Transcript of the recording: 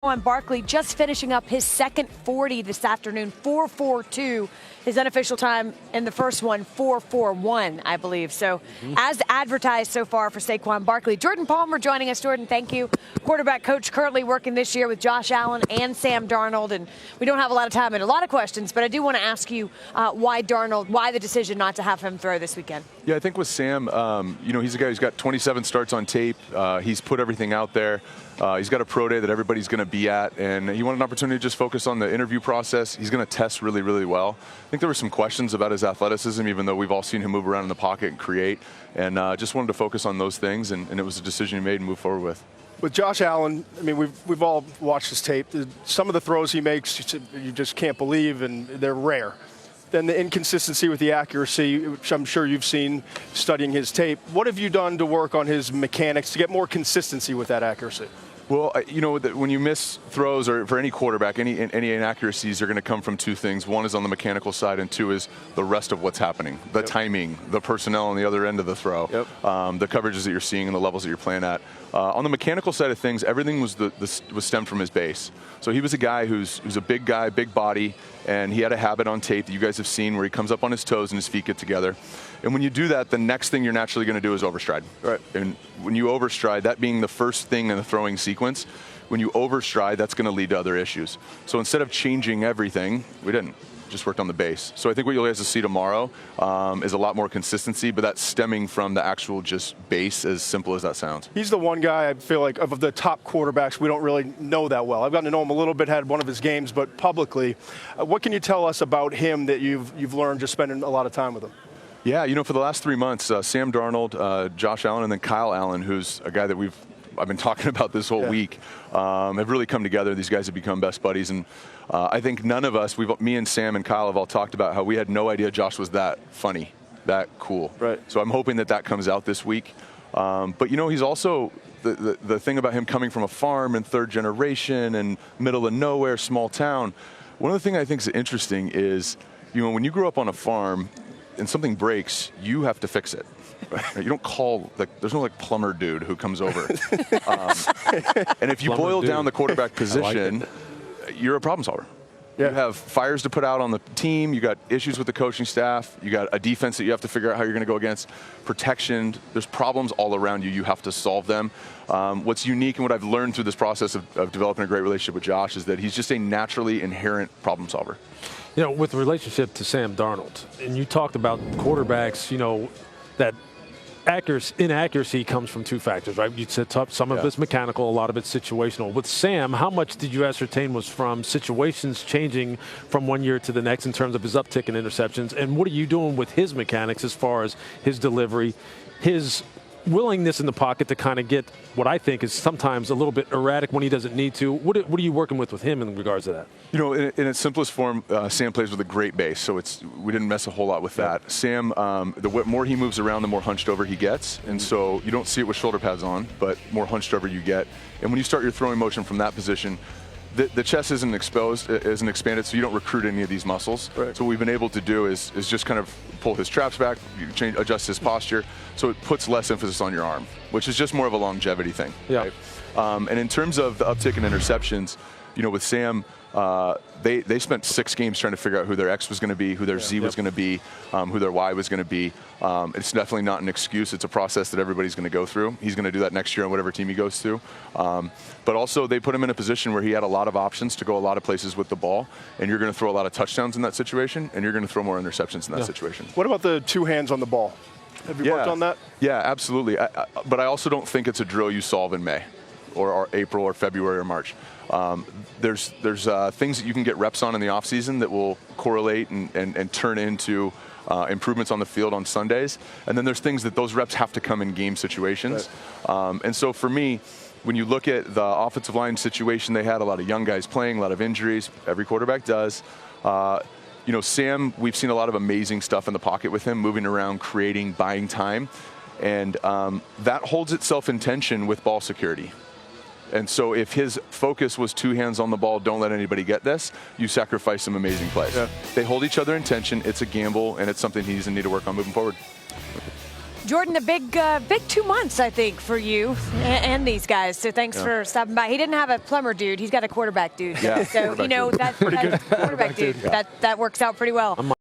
Saquon Barkley just finishing up his second 40 this afternoon, 4.42. His unofficial time in the first one, 4.41, I believe. So as advertised so far for Saquon Barkley. Jordan Palmer joining us. Jordan, thank you. Quarterback coach currently working this year with Josh Allen and Sam Darnold. And we don't have a lot of time and a lot of questions, but I do want to ask you why Darnold, why the decision not to have him throw this weekend? Yeah, I think with Sam, he's a guy who's got 27 starts on tape. He's put everything out there. He's got a pro day that everybody's going to be at, and he wanted an opportunity to just focus on the interview process. He's going to test really, really well. I think there were some questions about his athleticism, even though we've all seen him move around in the pocket and create, and just wanted to focus on those things, and it was a decision he made and move forward with. With Josh Allen, I mean, we've all watched his tape. Some of the throws he makes, you just can't believe, and they're rare. Then the inconsistency with the accuracy, which I'm sure you've seen studying his tape. What have you done to work on his mechanics to get more consistency with that accuracy? Well, when you miss throws, or for any quarterback, any inaccuracies are going to come from two things. One is on the mechanical side, and two is the rest of what's happening, the timing, the personnel on the other end of the throw, the coverages that you're seeing and the levels that you're playing at. On the mechanical side of things, everything was stemmed from his base. So he was a guy who's a big guy, big body, and he had a habit on tape that you guys have seen where he comes up on his toes and his feet get together. And when you do that, the next thing you're naturally going to do is overstride. Right. And when you overstride, that being the first thing in the throwing sequence, when you overstride, that's going to lead to other issues. So instead of changing everything, we didn't. Just worked on the base. So I think what you'll guys will see tomorrow is a lot more consistency, but that's stemming from the actual just base, as simple as that sounds. He's the one guy I feel like of the top quarterbacks we don't really know that well. I've gotten to know him a little bit, had one of his games, but publicly, what can you tell us about him that you've learned just spending a lot of time with him? Yeah, for the last 3 months, Sam Darnold, Josh Allen, and then Kyle Allen, who's a guy that I've been talking about this whole week, have really come together. These guys have become best buddies, and I think none of us, me and Sam and Kyle have all talked about how we had no idea Josh was that funny, that cool. Right. So I'm hoping that comes out this week. But he's also the thing about him coming from a farm and third generation and middle of nowhere, small town. One of the things I think is interesting is, when you grow up on a farm and something breaks, you have to fix it. Right? You don't call, there's no plumber dude who comes over. And if you boil down the quarterback position, you're a problem solver. Yeah. You have fires to put out on the team. You got issues with the coaching staff. You got a defense that you have to figure out how you're going to go against. Protection. There's problems all around you. You have to solve them. What's unique and what I've learned through this process of developing a great relationship with Josh is that he's just a naturally inherent problem solver. With the relationship to Sam Darnold, and you talked about quarterbacks, that inaccuracy comes from two factors, right? You said some of it's mechanical, a lot of it's situational. With Sam, how much did you ascertain was from situations changing from one year to the next in terms of his uptick in interceptions? And what are you doing with his mechanics as far as his delivery, his willingness in the pocket to kind of get what I think is sometimes a little bit erratic when he doesn't need to? What are you working with him in regards to that? In its simplest form, Sam plays with a great base, so we didn't mess a whole lot with that. Sam, the more he moves around, the more hunched over he gets, and so you don't see it with shoulder pads on, but more hunched over you get. And when you start your throwing motion from that position, the chest isn't expanded, so you don't recruit any of these muscles. Right. So what we've been able to do is just kind of pull his traps back, adjust his posture, so it puts less emphasis on your arm, which is just more of a longevity thing. Yeah. Right? And in terms of the uptick in interceptions, with Sam, they spent 6 games trying to figure out who their X was going to be, who their Z was going to be, who their Y was going to be. It's definitely not an excuse. It's a process that everybody's going to go through. He's going to do that next year on whatever team he goes to. But also, they put him in a position where he had a lot of options to go a lot of places with the ball, and you're going to throw a lot of touchdowns in that situation, and you're going to throw more interceptions in that situation. What about the 2 hands on the ball? Have you worked on that? Yeah, absolutely. But I also don't think it's a drill you solve in May or April or February or March. There's things that you can get reps on in the offseason that will correlate and turn into improvements on the field on Sundays. And then there's things that those reps have to come in game situations. Right. And so for me, when you look at the offensive line situation, they had a lot of young guys playing, a lot of injuries. Every quarterback does. Sam, we've seen a lot of amazing stuff in the pocket with him, moving around, creating, buying time. And that holds itself in tension with ball security. And so if his focus was 2 hands on the ball, don't let anybody get this, you sacrifice some amazing plays. Yeah. They hold each other in tension. It's a gamble, and it's something he's going to need to work on moving forward. Jordan, a big 2 months, I think, for you and these guys. So thanks for stopping by. He didn't have a plumber dude. He's got a quarterback dude. Yeah, So, quarterback dude. that quarterback dude, that works out pretty well.